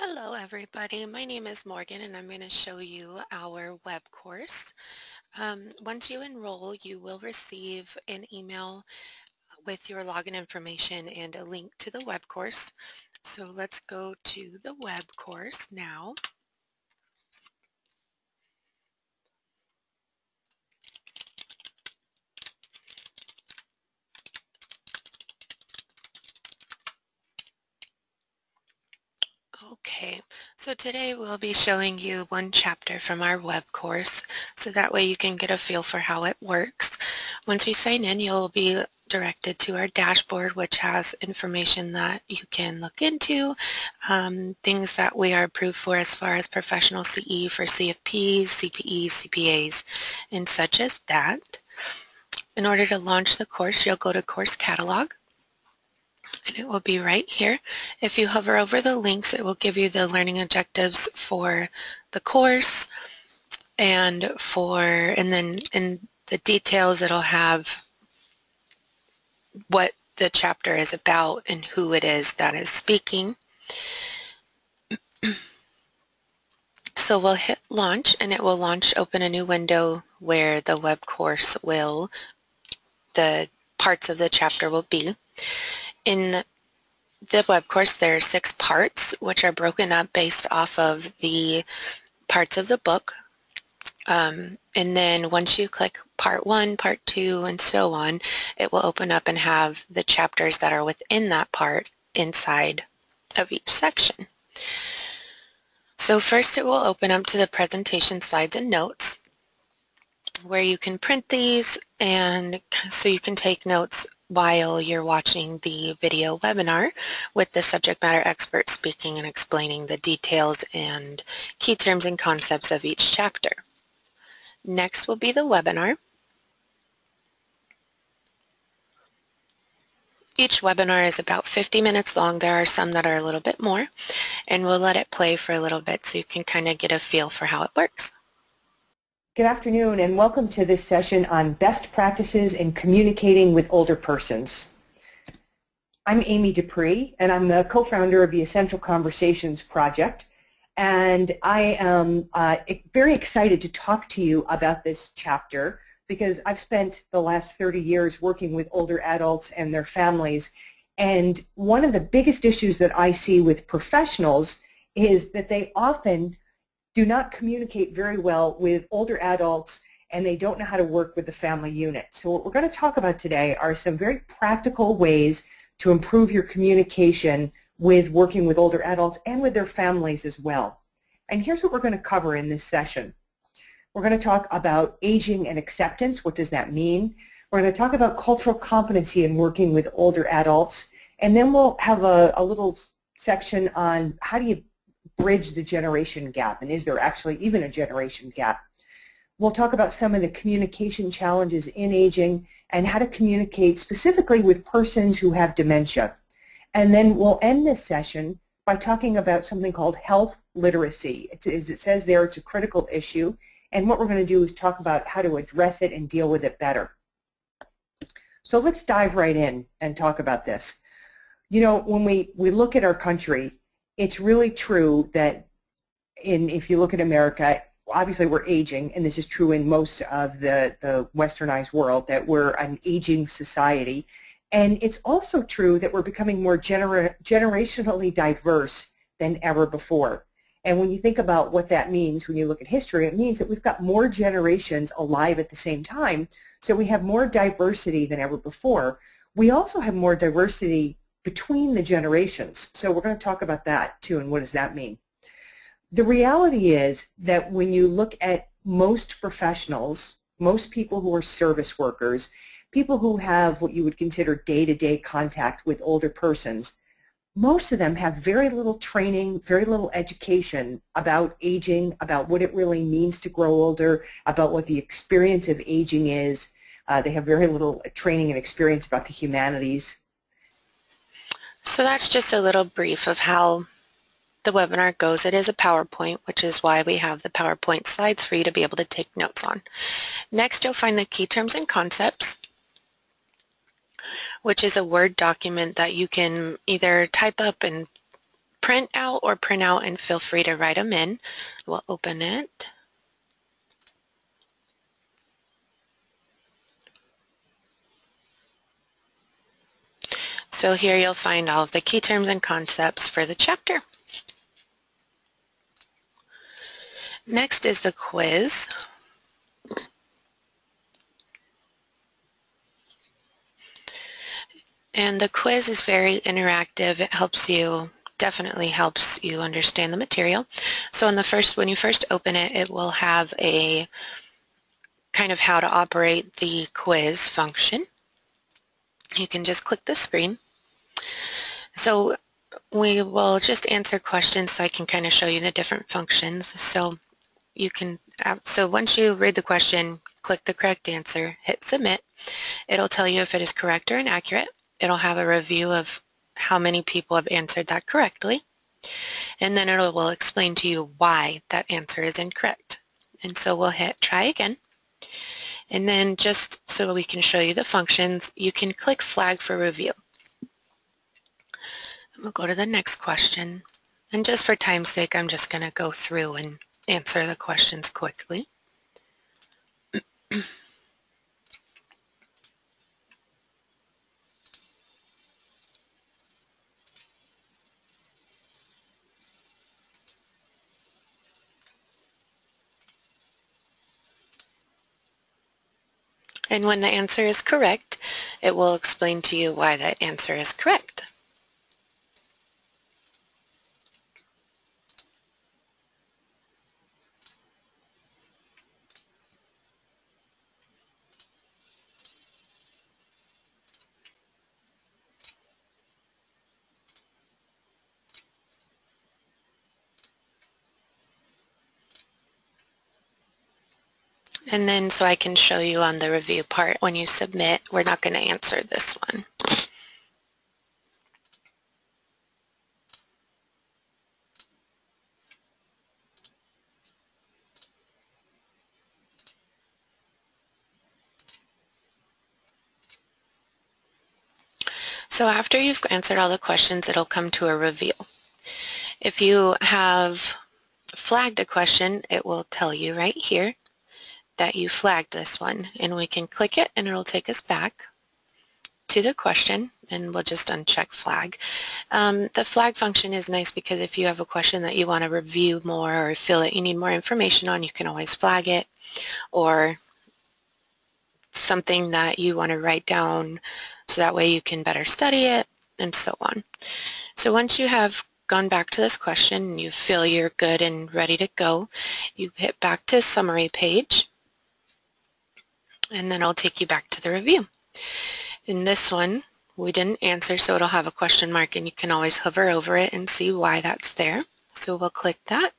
Hello everybody, my name is Morgan and I'm going to show you our web course. Once you enroll, you will receive an email with your login information and a link to the web course. So let's go to the web course now. Okay, so today we'll be showing you one chapter from our web course, so that way you can get a feel for how it works. Once you sign in, you'll be directed to our dashboard, which has information that you can look into, things that we are approved for as far as professional CE for CFPs, CPEs, CPAs, and such as that. In order to launch the course, you'll go to Course Catalog, and it will be right here. If you hover over the links, it will give you the learning objectives for the course, and then in the details it'll have what the chapter is about and who it is that is speaking. So we'll hit launch and it will open a new window where the web course the parts of the chapter will be. In the web course there are 6 parts which are broken up based off of the parts of the book. And then once you click part 1, part 2, and so on, it will open up and have the chapters that are within that part inside of each section. So first it will open up to the presentation slides and notes, where you can print these, and so you can take notes while you're watching the video webinar with the subject matter expert speaking and explaining the details and key terms and concepts of each chapter. Next will be the webinar. Each webinar is about 50 minutes long. There are some that are a little bit more, and we'll let it play for a little bit so you can kind of get a feel for how it works. Good afternoon and welcome to this session on best practices in communicating with older persons. I'm Amy Dupree and I'm the co-founder of the Essential Conversations Project, and I am very excited to talk to you about this chapter because I've spent the last 30 years working with older adults and their families, and one of the biggest issues that I see with professionals is that they often do not communicate very well with older adults and they don't know how to work with the family unit. So what we're going to talk about today are some very practical ways to improve your communication with working with older adults and with their families as well. And here's what we're going to cover in this session. We're going to talk about aging and acceptance. What does that mean? We're going to talk about cultural competency in working with older adults, and then we'll have a little section on how do you bridge the generation gap, and is there actually even a generation gap? We'll talk about some of the communication challenges in aging and how to communicate specifically with persons who have dementia. And then we'll end this session by talking about something called health literacy. As it says there, it's a critical issue, and what we're going to do is talk about how to address it and deal with it better. So let's dive right in and talk about this. You know, when we look at our country, it's really true that if you look at America, obviously we're aging, and this is true in most of the westernized world, that we're an aging society. And it's also true that we're becoming more generationally diverse than ever before. And when you think about what that means, when you look at history, it means that we've got more generations alive at the same time, so we have more diversity than ever before. We also have more diversity between the generations. So we're going to talk about that too, and what does that mean? The reality is that when you look at most professionals, most people who are service workers, people who have what you would consider day-to-day contact with older persons, most of them have very little training, very little education about aging, about what it really means to grow older, about what the experience of aging is. They have very little training and experience about the humanities. So that's just a little brief of how the webinar goes. It is a PowerPoint, which is why we have the PowerPoint slides for you to be able to take notes on. Next, you'll find the key terms and concepts, which is a Word document that you can either type up and print out or print out, and feel free to write them in. We'll open it. So here you'll find all of the key terms and concepts for the chapter. Next is the quiz. And the quiz is very interactive. It definitely helps you understand the material. So when you first open it, it will have a kind of how to operate the quiz function. You can just click the screen. So we will just answer questions so I can kind of show you the different functions. So once you read the question, click the correct answer, hit submit. It'll tell you if it is correct or inaccurate. It'll have a review of how many people have answered that correctly. And then it will explain to you why that answer is incorrect. And so we'll hit try again. And then just so we can show you the functions, you can click flag for review. We'll go to the next question. And just for time's sake, I'm just going to go through and answer the questions quickly. And when the answer is correct, it will explain to you why that answer is correct. And then so I can show you on the review part, when you submit, we're not going to answer this one. So after you've answered all the questions, it'll come to a review. If you have flagged a question, it will tell you right here that you flagged this one, and we can click it and it'll take us back to the question, and we'll just uncheck flag. The flag function is nice because if you have a question that you want to review more or feel that you need more information on, you can always flag it, or something that you want to write down so that way you can better study it, and so on. So once you have gone back to this question and you feel you're good and ready to go, you hit back to summary page, and then I'll take you back to the review. In this one, we didn't answer, so it'll have a question mark, and you can always hover over it and see why that's there. So we'll click that,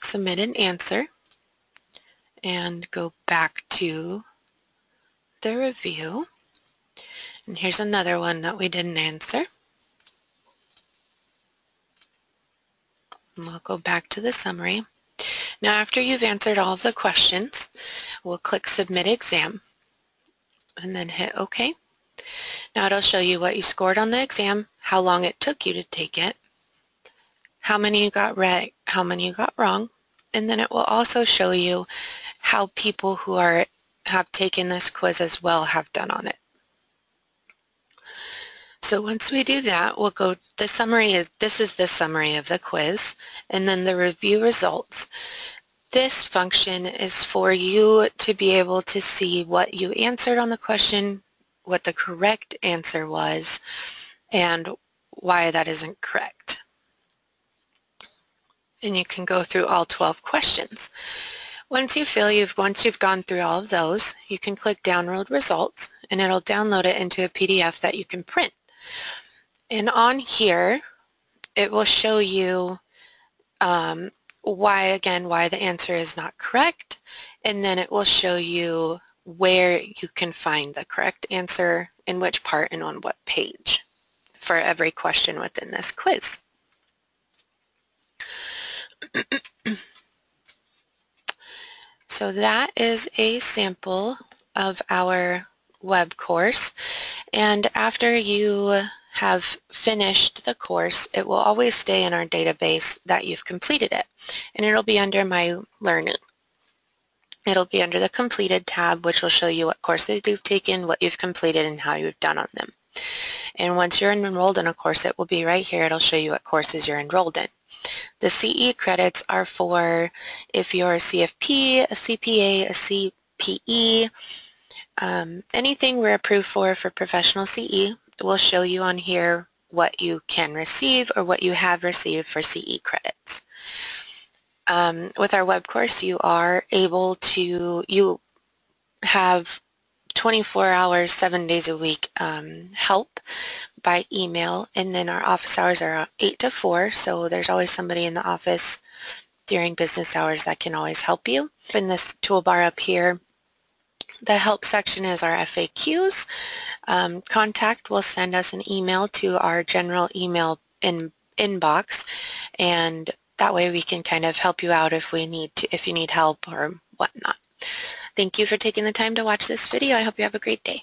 submit an answer, and go back to the review. And here's another one that we didn't answer. And we'll go back to the summary. Now after you've answered all of the questions, we'll click Submit Exam and then hit OK. Now it'll show you what you scored on the exam, how long it took you to take it, how many you got right, how many you got wrong, and then it will also show you how people who have taken this quiz as well have done on it. So once we do that, we'll go, this is the summary of the quiz, and then the review results. This function is for you to be able to see what you answered on the question, what the correct answer was, and why that isn't correct. And you can go through all 12 questions. Once you've gone through all of those, you can click Download Results, and it'll download it into a PDF that you can print. And on here, it will show you why the answer is not correct, and then it will show you where you can find the correct answer, in which part and on what page for every question within this quiz. So that is a sample of our web course, and after you have finished the course, it will always stay in our database that you've completed it, and it'll be under My Learning. It'll be under the Completed tab, which will show you what courses you've taken, what you've completed, and how you've done on them. And once you're enrolled in a course, it will be right here. It'll show you what courses you're enrolled in. The CE credits are for if you're a CFP, a CPA, a CPE, anything we're approved for professional CE. We'll show you on here what you can receive or what you have received for CE credits. With our web course, you are able to, you have 24 hours, 7 days a week help by email, and then our office hours are 8 to 4, so there's always somebody in the office during business hours that can always help you. In this toolbar up here, the help section is our FAQs. Contact will send us an email to our general email inbox, and that way we can kind of help you out if you need help or whatnot. Thank you for taking the time to watch this video. I hope you have a great day.